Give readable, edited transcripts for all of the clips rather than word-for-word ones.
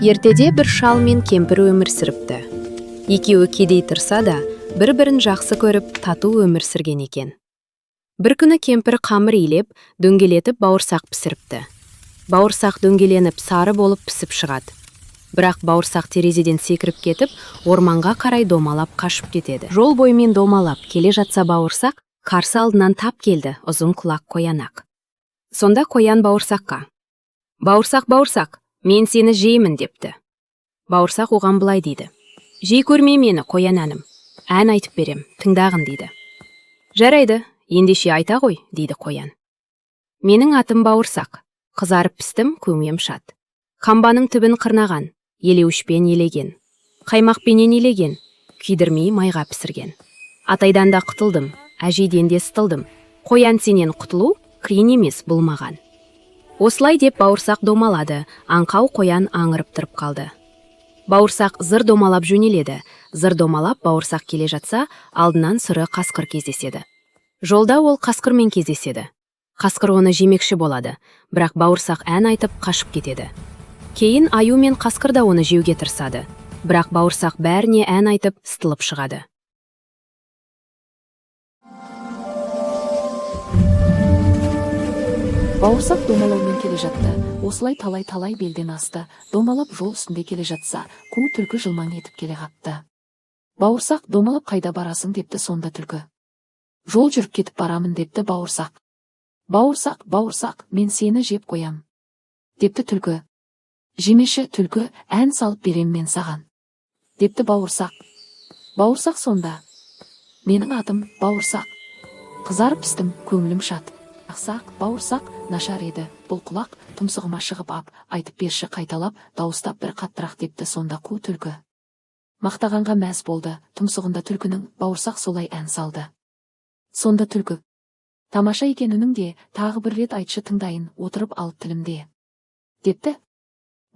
Ертеде бір шал мен кемпір өмір сүріпті. Екеуі кедей тұрса да, бір-бірін жақсы көріп, тату өмір сүрген екен. Бір күні кемпір қамыр илеп, дөңгелетіп бауырсақ пісіріпті. Бауырсақ дөңгеленіп сары болып пісіп шығады. Бірақ бауырсақ терезеден секіріп кетіп, орманға қарай домалап қашып кетеді. Жол бойымен домалап келе жатса бауырсақ, қарсы алдынан тап келді ұзын құлақ қоянақ. Сонда қоян бауырсаққа: «Бауырсақ, бауырсақ, мен сені жеймін» депті. Бауырсақ оған былай дейді: «Жей көрме мені, қоян әнім. Ән айтып берем, тыңдағын» дейді. «Жарайды, ендеше айта ғой» дейді қоян. «Менің атым бауырсақ, қызарып пістім, көңем шат. Қамбаның түбін қырнаған, елеуішпен елеген. Қаймақпенен елеген, күйдірмей майға пісірген. Атайдан да құтылдым, әжейден де сытылдым. Қоян сенен құтылу қиын емес бұл маған». Осылай деп бауырсақ домалады, аңқау қоян аңырып тұрып қалды. Бауырсақ зыр домалап жөнеледі. Зыр домалап бауырсақ келе жатса, алдынан сұры қасқыр кездеседі. Жолда ол қасқырмен кездеседі. Қасқыр оны жемекші болады, бірақ бауырсақ ән айтып қашып кетеді. Кейін аю мен қасқыр да оны жеуге тырысады, бірақ бауырсақ бәріне ән айтып сытылып шығады. Бауырсақ домалаумен келе жатты. Осылай талай белден асты. Домалап жол үстінде келе жатса, қу түлкі жылмаң етіп келе қапты. Бауырсақ: «Домалап қайда барасың?» депті сонда түлкі. «Жол жүріп кетіп барамын» депті бауырсақ. «Бауырсақ, бауырсақ, мен сені жеп қоям» депті түлкі. «Жемеші түлкі, ән салып берем мен саған» депті бауырсақ. Бауырсақ сонда: «Менің атым бауырсақ, қызарып пістім, көңілім шат. Ақсақ, бауырсақ, нашар еді бұл құлақ, тұмсығыма шығып ап, айтып берші қайталап, дауыстап бір қаттырақ» депті сонда қу түлкі. Мақтағанға мәз болды, тұмсығында түлкінің, бауырсақ солай ән салды. Сонда түлкі: «Тамаша екен үнің де, тағы бір рет айтшы тыңдайын, отырып алып тілімде» депті.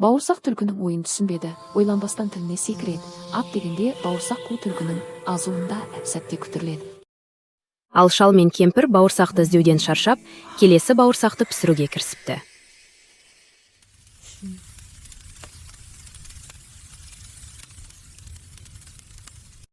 Бауырсақ түлкінің ойын түсінбеді, ойланбастан тіліне секіреді. «Ап» дегенде бауырсақ қу түлкінің азуында әп-сәтте күтірледі. Ал шал мен кемпір бауырсақты іздеуден шаршап, келесі бауырсақты пісіруге кірісіпті.